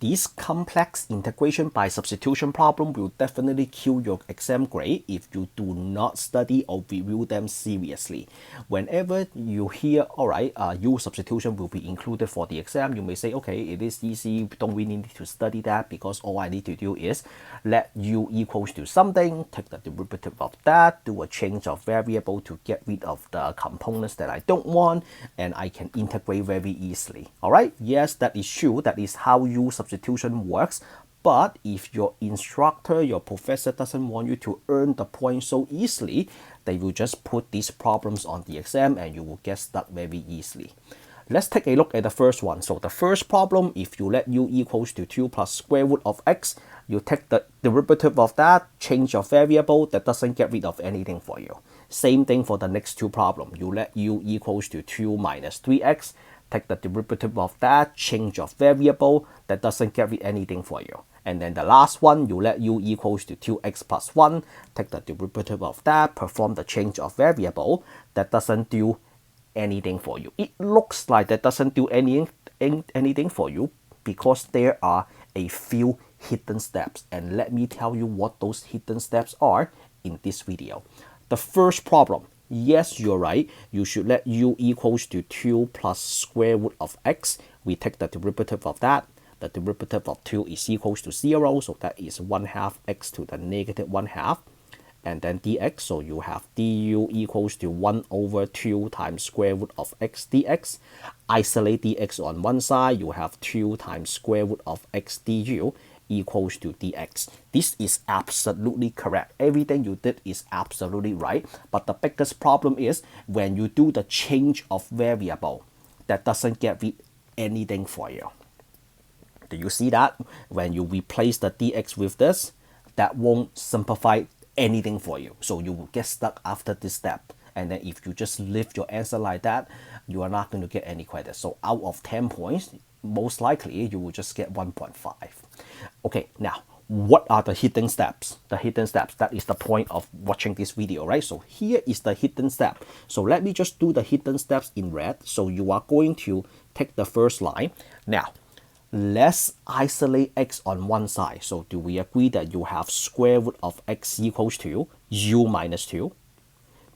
This complex integration by substitution problem will definitely kill your exam grade if you do not study or review them seriously. Whenever you hear, all right, u-substitution will be included for the exam, you may say, okay, it is easy, don't really need to study that because all I need to do is let u equals to something, take the derivative of that, do a change of variable to get rid of the components that I don't want, and I can integrate very easily. All right, yes, that is true. That is how u-substitution works. But if your instructor, your professor doesn't want you to earn the point so easily, they will just put these problems on the exam and you will get stuck very easily. Let's take a look at the first one. So the first problem, if you let u equals to 2 plus square root of x, you take the derivative of that, change your variable, that doesn't get rid of anything for you. Same thing for the next two problems. You let u equals to 2 minus 3x, take the derivative of that, change your variable, that doesn't get rid of anything for you. And then the last one, you let u equals to 2x plus 1, take the derivative of that, perform the change of variable, that doesn't do anything for you. It looks like that doesn't do anything for you because there are a few hidden steps, and let me tell you what those hidden steps are in this video. The first problem, yes, you're right, you should let u equals to 2 plus square root of x. We take the derivative of that. The derivative of 2 is equals to 0, so that is 1/2 x to the negative 1/2, and then dx, so you have du equals to 1 over 2 times square root of x dx. Isolate dx on one side, you have 2 times square root of x du equals to dx. This is absolutely correct. Everything you did is absolutely right, but the biggest problem is when you do the change of variable, that doesn't get rid anything for you. Do you see that? When you replace the dx with this, that won't simplify anything for you. So you will get stuck after this step. And then if you just leave your answer like that, you are not going to get any credit. So out of 10 points, most likely you will just get 1.5. Okay, now what are the hidden steps? The hidden steps, that is the point of watching this video, right? So here is the hidden step. So let me just do the hidden steps in red. So you are going to take the first line. Now, let's isolate x on one side. So do we agree that you have square root of x equals to u minus 2?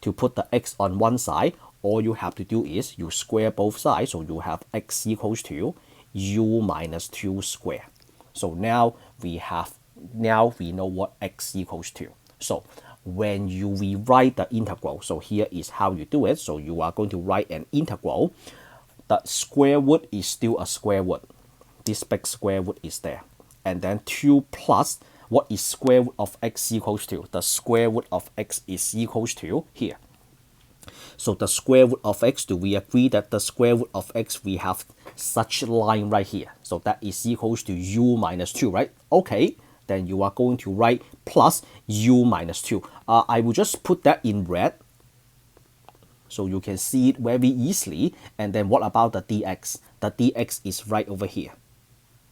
To put the x on one side, all you have to do is you square both sides. So you have x equals to u minus 2 squared. So now we know what x equals to. So when you rewrite the integral, so here is how you do it. So you are going to write an integral. The square root is still a square root. This big square root is there. And then 2 plus, what is square root of x equals to? The square root of x is equals to here. So the square root of x, do we agree that the square root of x, we have such line right here. So that is equals to u minus 2, right? Okay, then you are going to write plus u minus 2. I will just put that in red so you can see it very easily. And then what about the dx? The dx is right over here.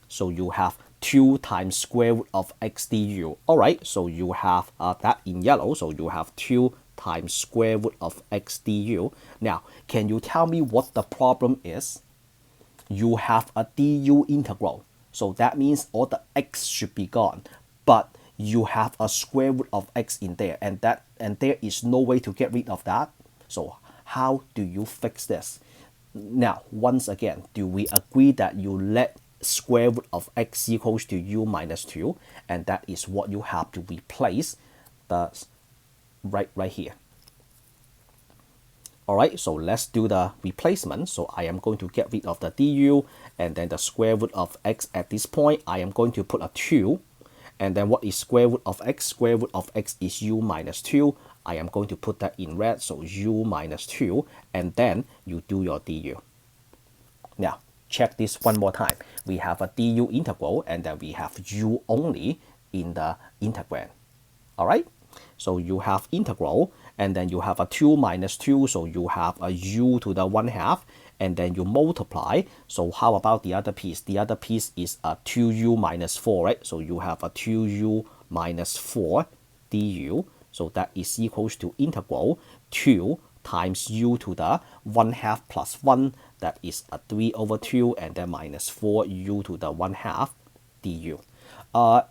So you have 2 times square root of x du. All right, so you have that in yellow. So you have 2 times square root of x du. Now, can you tell me what the problem is? You have a du integral. So that means all the x should be gone. But you have a square root of x in there, and there is no way to get rid of that. So how do you fix this? Now, once again, do we agree that you let square root of x equals to u minus 2, and that is what you have to replace the right here. All right, so let's do the replacement. So I am going to get rid of the du, and then the square root of x at this point, I am going to put a 2. And then what is square root of x? Square root of x is u minus 2. I am going to put that in red, so u minus 2, and then you do your du. Now, check this one more time. We have a du integral, and then we have u only in the integrand. All right? So you have integral, and then you have a 2 minus 2, so you have a u to the 1/2, and then you multiply. So how about the other piece? The other piece is a 2u minus 4, right? So you have a 2u minus 4 du. So that is equals to integral 2 times u to the 1/2 plus 1. That is a 3 over 2, and then minus 4u to the 1/2. du.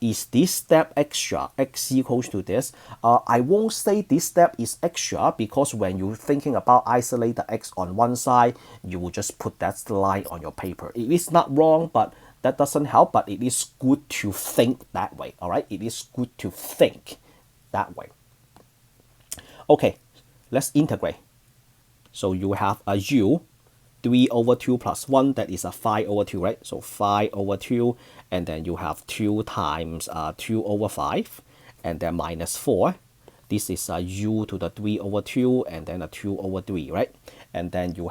Is this step extra? X equals to this. I won't say this step is extra because when you're thinking about isolate the x on one side, you will just put that line on your paper. It is not wrong, but that doesn't help, but it is good to think that way, all right? It is good to think that way. Okay, let's integrate. So you have a u 3 over 2 plus 1, that is a 5 over 2, right? So 5 over 2, and then you have 2 times 2 over 5, and then minus 4. This is a u to the 3 over 2, and then a 2 over 3, right? And then you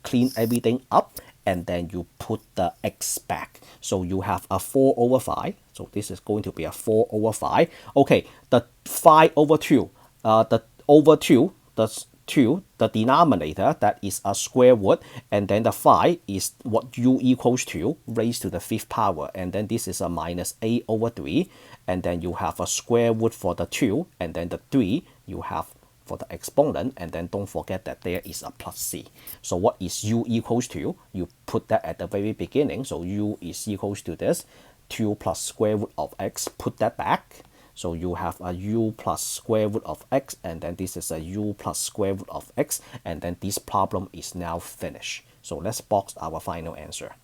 clean everything up, and then you put the x back. So you have a 4 over 5. So this is going to be a 4 over 5. Okay, the 5 over 2, the over 2, the 2, the denominator, that is a square root, and then the 5 is what u equals to, raised to the 5th power, and then this is a minus 8 over 3, and then you have a square root for the 2, and then the 3 you have for the exponent, and then don't forget that there is a plus c. So what is u equals to? You put that at the very beginning, so u is equals to this, 2 plus square root of x, put that back. So you have a u plus square root of x, and then this is a u plus square root of x, and then this problem is now finished. So let's box our final answer.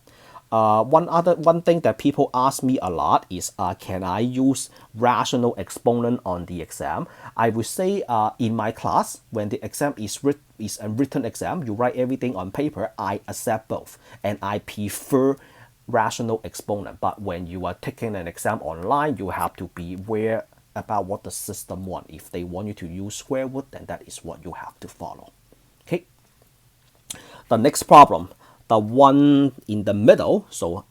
One thing that people ask me a lot is, can I use rational exponent on the exam? I would say in my class, when the exam is a written exam, you write everything on paper, I accept both, and I prefer rational exponent. But when you are taking an exam online, you have to be aware about what the system wants. If they want you to use square root, then that is what you have to follow. Okay. The next problem, the one in the middle. So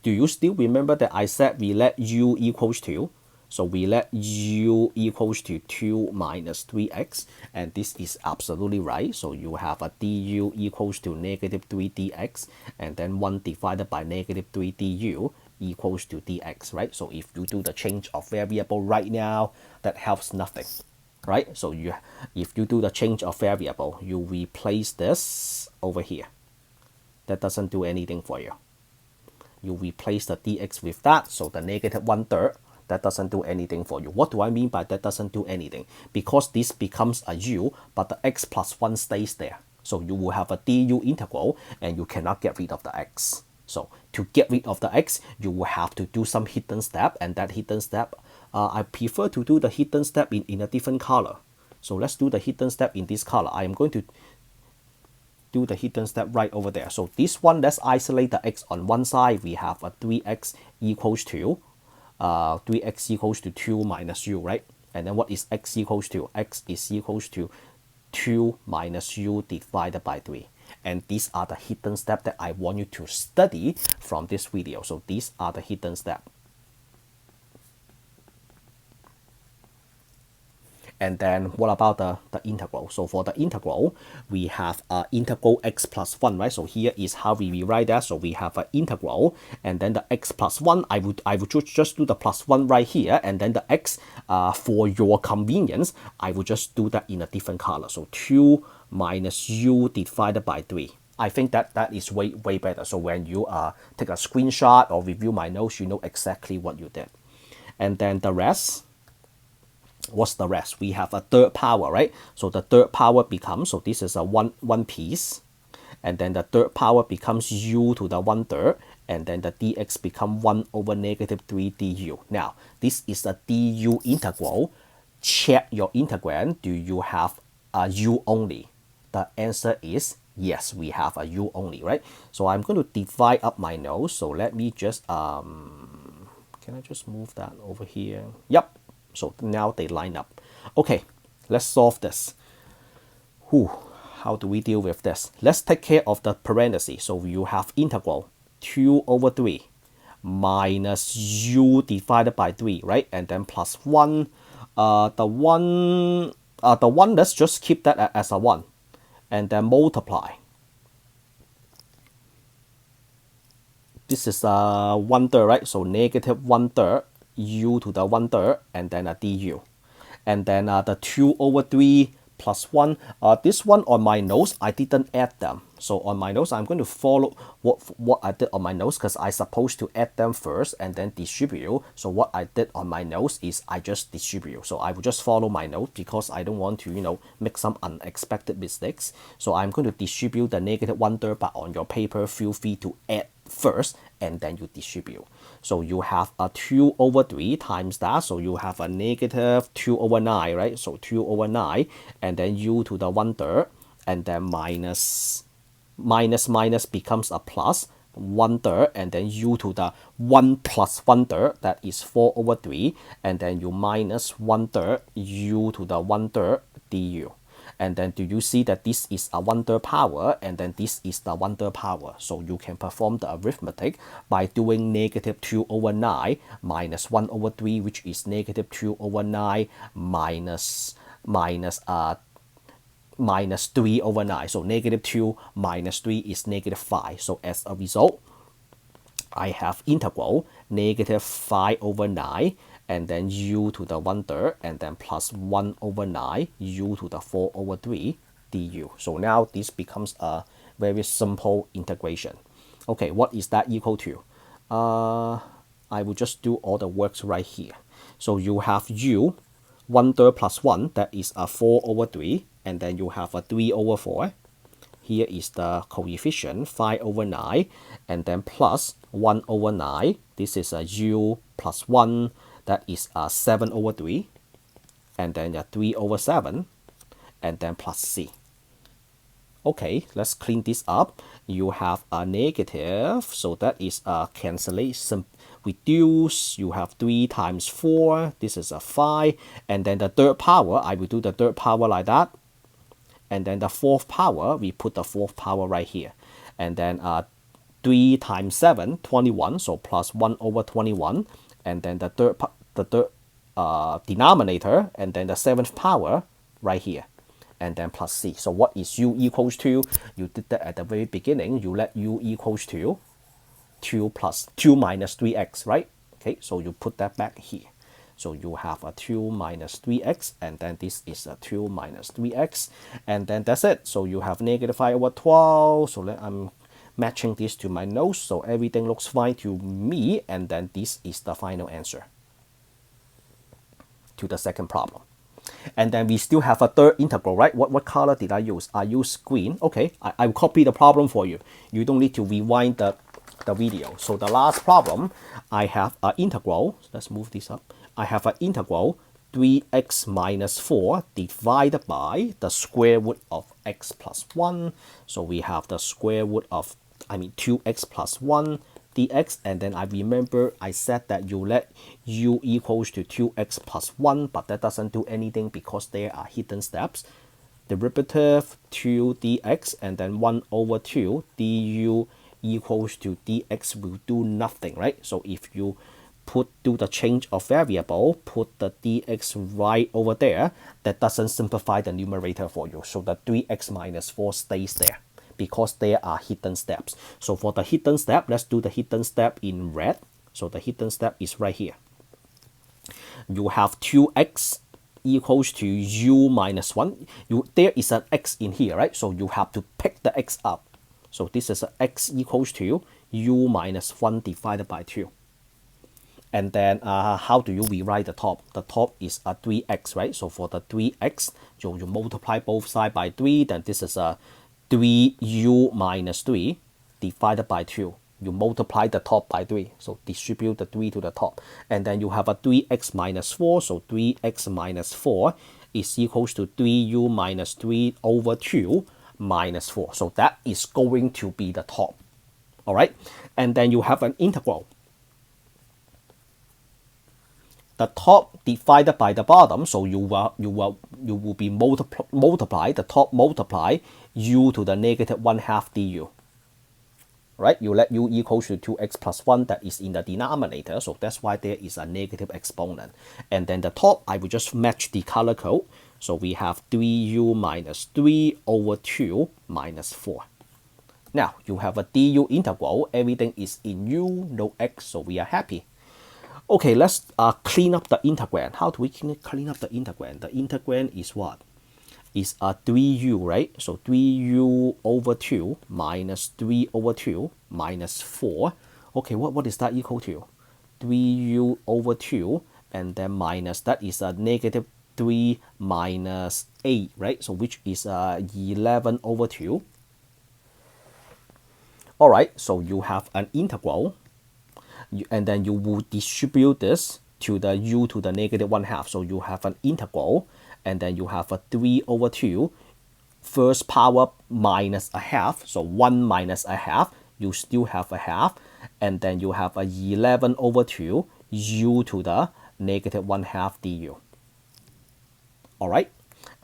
do you still remember that I said we let u equals to? So we let u equals to 2 minus 3x, and this is absolutely right. So you have a du equals to negative 3 dx, and then 1 divided by negative 3 du equals to dx, right? So if you do the change of variable right now, that helps nothing, right? So if you do the change of variable, you replace this over here. That doesn't do anything for you. You replace the dx with that, so the negative 1/3, that doesn't do anything for you. What do I mean by that doesn't do anything? Because this becomes a u, but the x plus 1 stays there. So you will have a du integral, and you cannot get rid of the x. So to get rid of the x, you will have to do some hidden step, and that hidden step, I prefer to do the hidden step in a different color. So let's do the hidden step in this color. I am going to do the hidden step right over there. So this one, let's isolate the x on one side. We have a 3x equals to 3x equals to 2 minus u, right? And then what is x equals to? X is equals to 2 minus u divided by 3. And these are the hidden steps that I want you to study from this video. So these are the hidden steps. And then what about the integral? So for the integral, we have integral x plus 1, right? So here is how we rewrite that. So we have an integral, and then the x plus 1, I would just do the plus 1 right here, and then the x, for your convenience, I would just do that in a different color. So 2 minus u divided by 3. I think that is way better. So when you take a screenshot or review my notes, you know exactly what you did. And then the rest, what's the rest? We have a third power, right? So the third power becomes, so this is a one piece, and then the third power becomes u to the 1/3, and then the dx become 1 over negative 3 du. Now, this is a du integral. Check your integrand. Do you have a u only? The answer is yes, we have a u only, right? So I'm going to divide up my notes. So let me just, can I just move that over here? Yep. So now they line up. Okay, let's solve this. How do we deal with this? Let's take care of the parentheses. So you have integral 2 over 3 minus u divided by 3, right? And then plus 1. The one, let's just keep that as a 1. And then multiply. This is 1/3, right? So negative 1/3 u to the 1/3, and then a du. And then the 2 over 3 plus 1. This one on my notes, I didn't add them. So on my notes, I'm going to follow what I did on my notes because I supposed to add them first and then distribute. So what I did on my notes is I just distribute. So I will just follow my note because I don't want to, make some unexpected mistakes. So I'm going to distribute the negative 1/3, but on your paper, feel free to add first and then you distribute. So you have a 2/3 times that. So you have a negative 2/9, right? So 2/9 and then u to the 1/3 and then minus becomes a plus 1/3 and then u to the 1 plus 1/3, that is 4/3, and then you minus 1/3 u to the 1/3 du. And then do you see that this is a 1/3 power and then this is the 1/3 power. So you can perform the arithmetic by doing negative 2/9 minus 1/3, which is negative 2/9 minus 3/9. So negative 2 minus 3 is negative 5. So as a result, I have integral negative 5/9 and then u to the 1/3 and then plus 1/9 u to the 4/3 du. So now this becomes a very simple integration. Okay, what is that equal to? I will just do all the works right here. So you have u 1/3 plus 1, that is a 4/3, and then you have a 3/4. Here is the coefficient 5/9 and then plus 1/9. This is a u plus 1, that is a 7/3, and then a 3/7 and then plus c. Okay, let's clean this up. You have a negative, so that is a cancellation, reduce. You have 3 times 4, this is a 5, and then the third power, I will do the third power like that. And then the fourth power, we put the fourth power right here. And then 3 times 7, 21, so plus 1/21. And then the third denominator, and then the seventh power right here. And then plus c. So what is u equals to? You did that at the very beginning. You let u equals to 2 minus 3x, right? Okay, so you put that back here. So you have a 2 minus 3x, and then this is a 2 minus 3x, and then that's it. So you have negative 5/12. So I'm matching this to my notes, so everything looks fine to me, and then this is the final answer to the second problem. And then we still have a third integral, right? What color did I use? I used green. Okay, I will copy the problem for you. You don't need to rewind the video. So the last problem, I have an integral. Let's move this up. I have an integral 3x minus 4 divided by the square root of x plus 1. So we have the square root of, 2x plus 1 dx, and then I remember I said that you let u equals to 2x plus 1, but that doesn't do anything because there are hidden steps. Derivative 2 dx and then 1/2 du equals to dx will do nothing, right? So if you do the change of variable, put the dx right over there, that doesn't simplify the numerator for you. So the 3x minus 4 stays there because there are hidden steps. So for the hidden step, let's do the hidden step in red. So the hidden step is right here. You have 2x equals to u minus 1. There is an x in here, right? So you have to pick the x up. So this is a x equals to u minus 1 divided by 2. And then how do you rewrite the top? The top is a 3x, right? So for the 3x, you multiply both sides by 3. Then this is a 3u minus 3 divided by 2. You multiply the top by 3. So distribute the 3 to the top. And then you have a 3x minus 4. So 3x minus 4 is equals to 3u minus 3 over 2 minus 4. So that is going to be the top. All right. And then you have an integral. The top divided by the bottom, so you will be multiply the top multiply u to the negative 1/2 du. Right? You let u equals to 2x plus 1, that is in the denominator, so that's why there is a negative exponent. And then the top, I will just match the color code. So we have 3u minus 3 over 2 minus 4. Now you have a du integral, everything is in u, no x, so we are happy. Okay, let's clean up the integrand. How do we clean up the integrand? The integrand is what? is a 3u, right? So 3u over 2 minus 3 over 2 minus 4. Okay, what is that equal to? 3u over 2, and then minus, that is a negative 3 minus 8, right? So which is 11 over 2. All right, so you have an integral, and then you will distribute this to the u to the negative 1/2. So you have an integral, and then you have a 3 over 2, first power minus a half. So 1 minus a half, you still have a half. And then you have a 11 over 2 u to the negative 1/2 du. All right.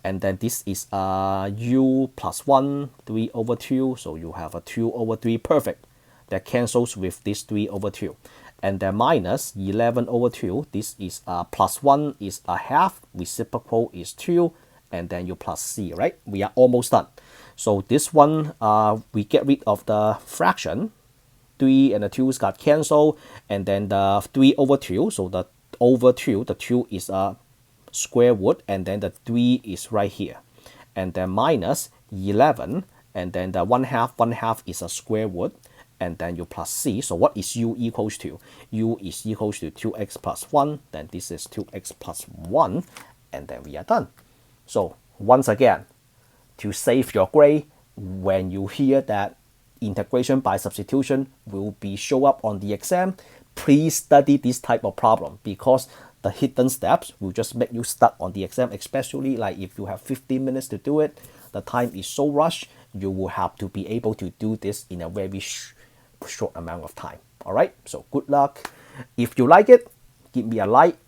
And then this is u plus 1, 3 over 2. So you have a 2 over 3, perfect. That cancels with this 3 over 2. And then minus 11 over 2. This is plus 1 is a half. Reciprocal is 2. And then you plus c, right? We are almost done. So this one, we get rid of the fraction. 3 and the 2's got cancelled. And then the 3 over 2. So the over 2, the 2 is a square root, and then the 3 is right here, and then minus 11, and then the 1/2 is a square root, and then you plus c. So what is u equals to? U is equals to 2x plus 1, then this is 2x plus 1, and then we are done. So once again, to save your grade, when you hear that integration by substitution will be show up on the exam, please study this type of problem, because the hidden steps will just make you stuck on the exam, especially like if you have 15 minutes to do it, the time is so rushed, you will have to be able to do this in a very short amount of time. All right, so good luck. If you like it, give me a like,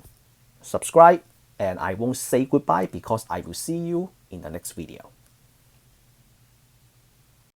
subscribe, and I won't say goodbye because I will see you in the next video.